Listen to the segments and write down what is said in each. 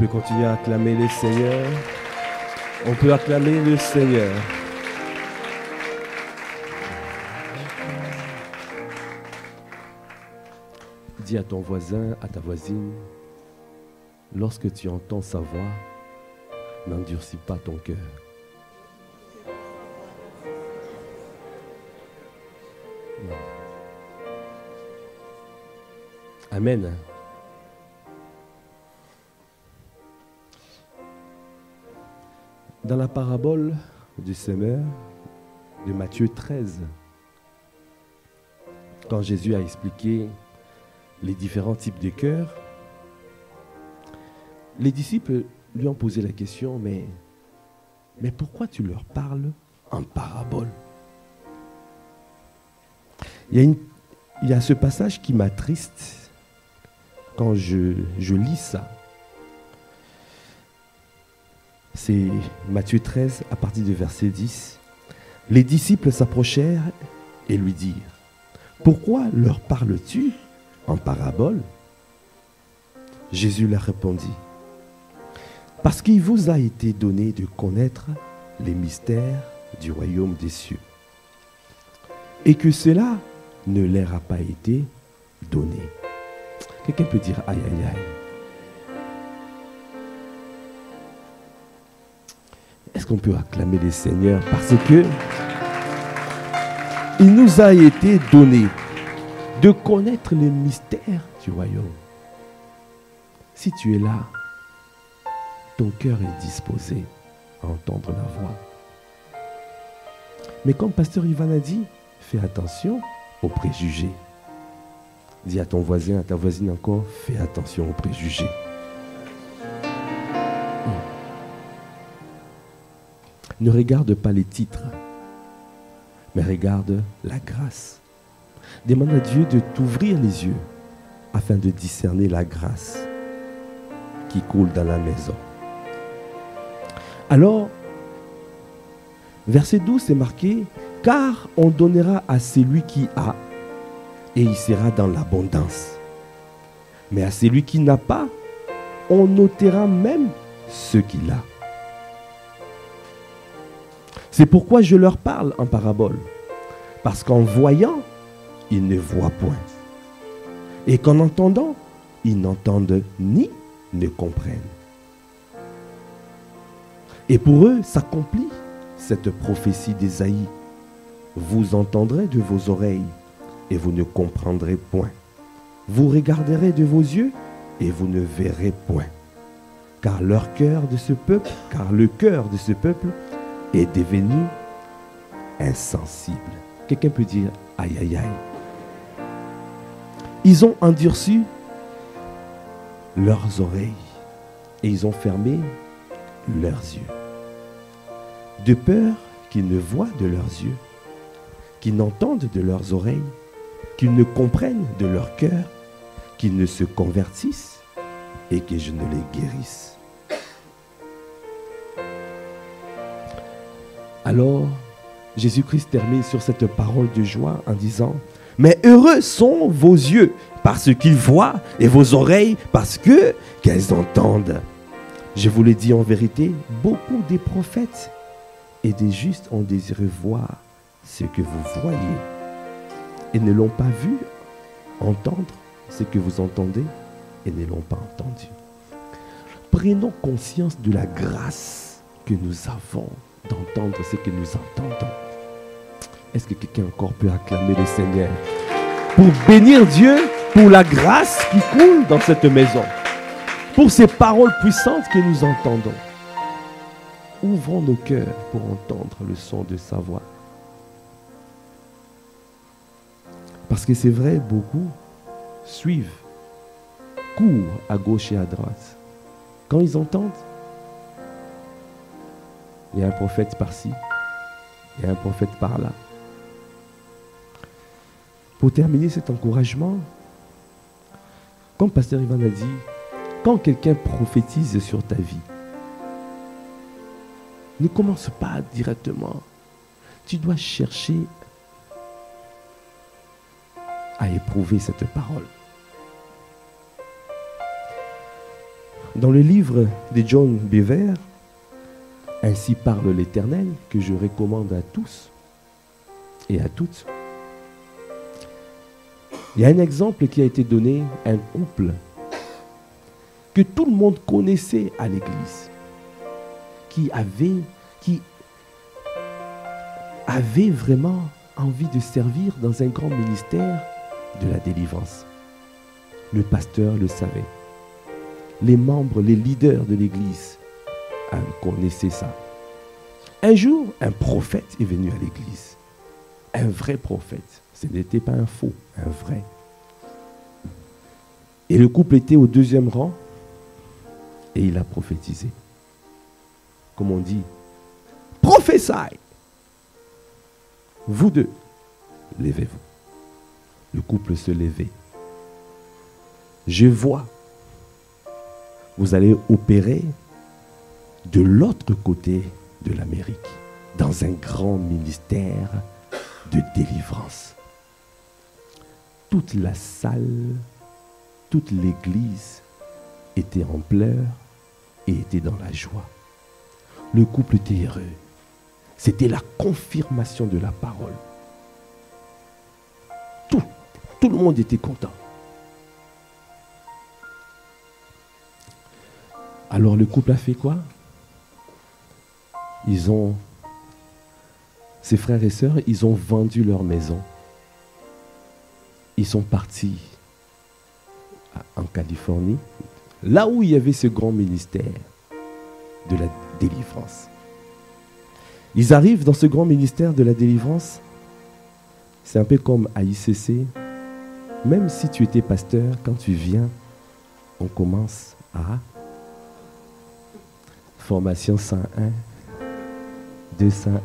continuer à acclamer le Seigneur. On peut acclamer le Seigneur. Dis à ton voisin, à ta voisine, lorsque tu entends sa voix, n'endurcis pas ton cœur. Amen. Dans la parabole du semeur de Matthieu 13, quand Jésus a expliqué les différents types de cœurs, les disciples lui ont posé la question, mais pourquoi tu leur parles en parabole? Il y a ce passage qui m'attriste quand je lis ça. C'est Matthieu 13, à partir du verset 10. Les disciples s'approchèrent et lui dirent, « Pourquoi leur parles-tu en parabole ?» Jésus leur répondit, « Parce qu'il vous a été donné de connaître les mystères du royaume des cieux, et que cela ne leur a pas été donné. » Quelqu'un peut dire aïe aïe aïe. Est-ce qu'on peut acclamer le Seigneur parce que il nous a été donné de connaître les mystères du royaume. Si tu es là, ton cœur est disposé à entendre la voix. Mais comme Pasteur Ivan a dit, fais attention aux préjugés. Dis à ton voisin, à ta voisine encore, fais attention aux préjugés. Ne regarde pas les titres, mais regarde la grâce. Demande à Dieu de t'ouvrir les yeux afin de discerner la grâce qui coule dans la maison. Alors, verset 12, c'est marqué, « Car on donnera à celui qui a, et il sera dans l'abondance. Mais à celui qui n'a pas, on ôtera même ce qu'il a. » C'est pourquoi je leur parle en parabole. Parce qu'en voyant, ils ne voient point. Et qu'en entendant, ils n'entendent ni ne comprennent. Et pour eux s'accomplit cette prophétie d'Ésaïe. Vous entendrez de vos oreilles et vous ne comprendrez point. Vous regarderez de vos yeux et vous ne verrez point. Car le cœur de ce peuple est devenu insensible. Quelqu'un peut dire aïe aïe aïe. Ils ont endurci leurs oreilles et ils ont fermé leurs yeux. De peur qu'ils ne voient de leurs yeux, qu'ils n'entendent de leurs oreilles, qu'ils ne comprennent de leur cœur, qu'ils ne se convertissent et que je ne les guérisse. Alors, Jésus-Christ termine sur cette parole de joie en disant, « Mais heureux sont vos yeux parce qu'ils voient et vos oreilles parce qu'elles entendent. » Je vous le dis en vérité, beaucoup des prophètes et des justes ont désiré voir ce que vous voyez et ne l'ont pas vu, entendre ce que vous entendez et ne l'ont pas entendu. Prenons conscience de la grâce que nous avons d'entendre ce que nous entendons. Est-ce que quelqu'un encore peut acclamer le Seigneur pour bénir Dieu pour la grâce qui coule dans cette maison, pour ces paroles puissantes que nous entendons? Ouvrons nos cœurs pour entendre le son de sa voix. Parce que c'est vrai, beaucoup suivent, courent à gauche et à droite. Quand ils entendent, il y a un prophète par-ci, il y a un prophète par-là. Pour terminer cet encouragement, comme Pasteur Ivan a dit, quand quelqu'un prophétise sur ta vie, ne commence pas directement. Tu dois chercher à éprouver cette parole. Dans le livre de John Bever, Ainsi parle l'Éternel, que je recommande à tous et à toutes, il y a un exemple qui a été donné à un couple que tout le monde connaissait à l'église, qui avait vraiment envie de servir dans un grand ministère de la délivrance. Le pasteur le savait. Les membres, les leaders de l'église connaissaient ça. Un jour, un prophète est venu à l'église. Un vrai prophète. Ce n'était pas un faux, un vrai. Et le couple était au deuxième rang et il a prophétisé. Comme on dit, prophétie. Vous deux, levez-vous. Le couple se levait. Je vois, vous allez opérer de l'autre côté de l'Amérique, dans un grand ministère de délivrance. Toute la salle, toute l'église était en pleurs et était dans la joie. Le couple était heureux. C'était la confirmation de la parole. Tout le monde était content. Alors le couple a fait quoi? Ses frères et sœurs, ils ont vendu leur maison. Ils sont partis en Californie, là où il y avait ce grand ministère de la délivrance. Ils arrivent dans ce grand ministère de la délivrance. C'est un peu comme à ICC. Même si tu étais pasteur, quand tu viens, on commence à formation 101, 201.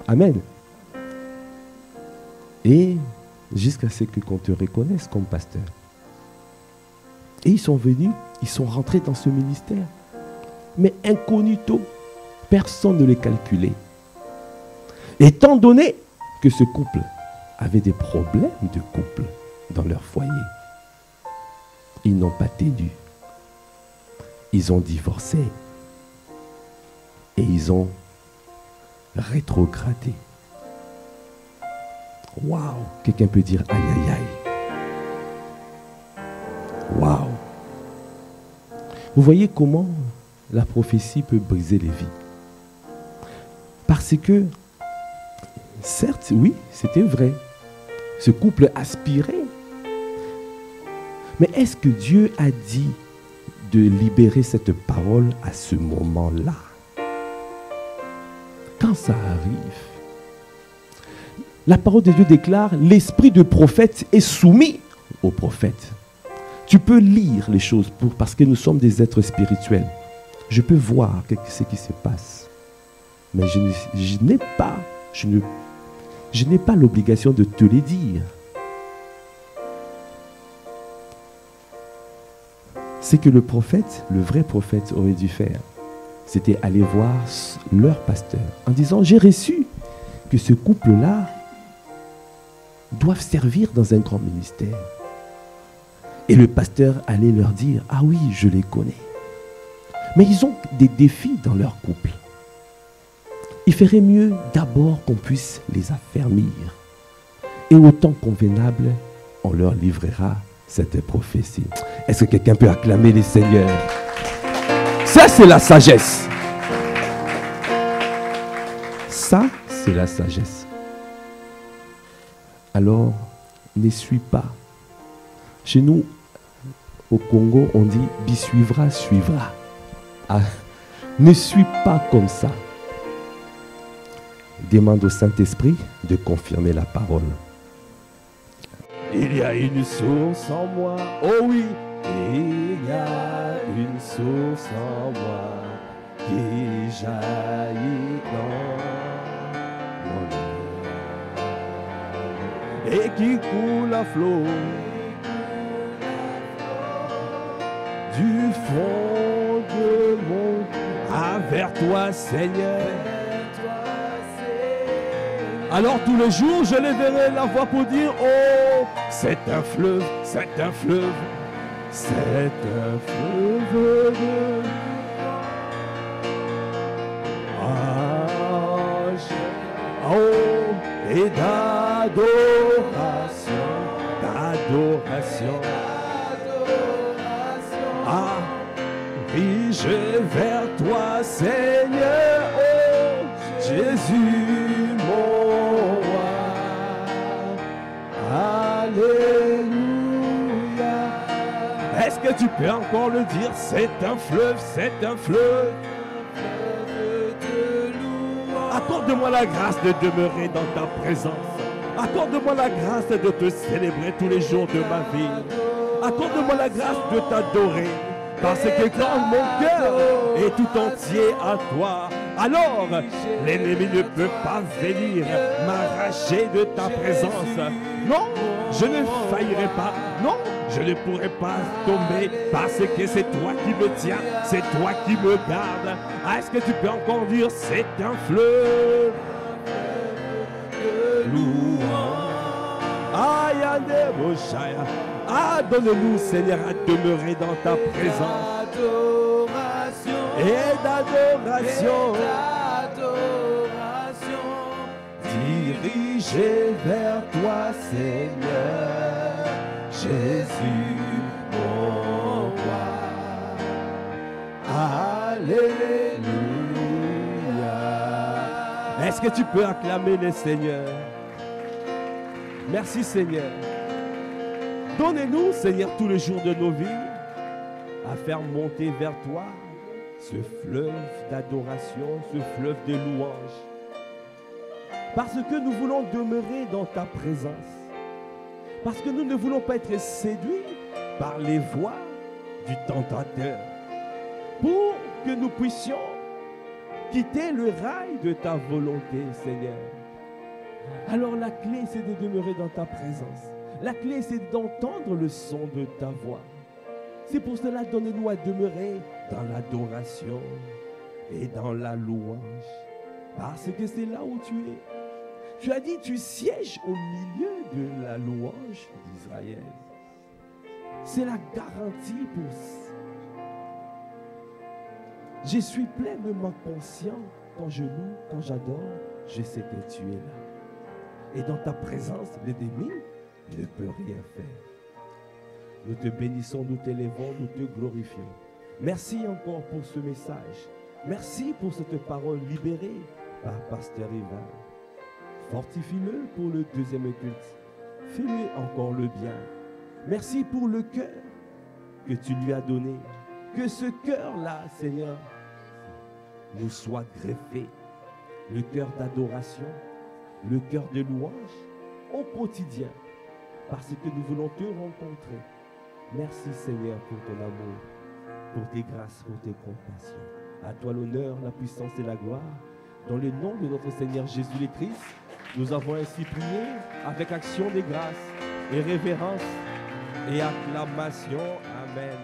Amen. Et jusqu'à ce qu'on te reconnaisse comme pasteur. Et ils sont venus, ils sont rentrés dans ce ministère. Mais incognito, personne ne les calculait. Étant donné que ce couple avait des problèmes de couple dans leur foyer, ils n'ont pas tenu. Ils ont divorcé. Et ils ont rétrogradé. Waouh! Quelqu'un peut dire aïe aïe aïe. Waouh! Vous voyez comment la prophétie peut briser les vies. Parce que, certes, oui, c'était vrai. Ce couple aspirait. Mais est-ce que Dieu a dit de libérer cette parole à ce moment-là? Quand ça arrive, la parole de Dieu déclare, l'esprit de prophète est soumis au prophète. Tu peux lire les choses parce que nous sommes des êtres spirituels. Je peux voir ce qui se passe. Mais je n'ai pas l'obligation de te les dire. Ce que le prophète, le vrai prophète aurait dû faire, c'était aller voir leur pasteur en disant, j'ai reçu que ce couple-là doivent servir dans un grand ministère. Et le pasteur allait leur dire, ah oui, je les connais. Mais ils ont des défis dans leur couple. Il ferait mieux d'abord qu'on puisse les affermir. Et au temps convenable, on leur livrera cette prophétie. Est-ce que quelqu'un peut acclamer les seigneurs? Ça, c'est la sagesse. Ça, c'est la sagesse. Alors, ne suis pas. Chez nous, au Congo, on dit « Bisuivra, suivra ». Ah, ne suis pas comme ça. Demande au Saint-Esprit de confirmer la parole. Il y a une source en moi. Oh oui. Il y a une source en moi qui jaillit dans mon âme et qui coule à flot du fond de mon cœur vers toi, Seigneur. Alors tous les jours, je lèverai la voix pour dire, oh, c'est un fleuve, C'est un fleuve de et d'adoration, d'adoration. Ah, dirige vers toi, Seigneur, oh Jésus, mon roi. Alléluia. Est-ce que tu peux encore le dire? C'est un fleuve, c'est un fleuve. Accorde-moi la grâce de demeurer dans ta présence. Accorde-moi la grâce de te célébrer tous les jours de ma vie. Accorde-moi la grâce de t'adorer. Parce que quand mon cœur est tout entier à toi, alors l'ennemi ne peut pas venir m'arracher de ta présence. Non, je ne faillirai pas. Non, je ne pourrai pas tomber parce que c'est toi qui me tiens, c'est toi qui me garde. Ah, est-ce que tu peux encore dire c'est un fleuve de louange? Ah, donne-nous, Seigneur, à demeurer dans ta présence. Et d'adoration. Dirigé vers toi, Seigneur, Jésus, mon roi. Alléluia. Est-ce que tu peux acclamer le Seigneur? Merci, Seigneur. Donnez-nous, Seigneur, tous les jours de nos vies, à faire monter vers toi ce fleuve d'adoration, ce fleuve de louange. Parce que nous voulons demeurer dans ta présence. Parce que nous ne voulons pas être séduits par les voies du tentateur. Pour que nous puissions quitter le rail de ta volonté, Seigneur. Alors la clé, c'est de demeurer dans ta présence. La clé, c'est d'entendre le son de ta voix. C'est pour cela, donnez-nous à demeurer dans l'adoration et dans la louange. Parce que c'est là où tu es. Tu as dit, tu sièges au milieu de la louange d'Israël. C'est la garantie pour ça. Je suis pleinement conscient quand je loue, quand j'adore, je sais que tu es là. Et dans ta présence, l'ennemi ne peut rien faire. Nous te bénissons, nous t'élevons, nous te glorifions. Merci encore pour ce message. Merci pour cette parole libérée par Pasteur Ivan. Fortifie-le pour le deuxième culte. Fais-lui encore le bien. Merci pour le cœur que tu lui as donné. Que ce cœur-là, Seigneur, nous soit greffé. Le cœur d'adoration, le cœur de louange au quotidien. Parce que nous voulons te rencontrer. Merci, Seigneur, pour ton amour, pour tes grâces, pour tes compassions. À toi l'honneur, la puissance et la gloire. Dans le nom de notre Seigneur Jésus le Christ, nous avons ainsi prié avec action de grâce et révérence et acclamation. Amen.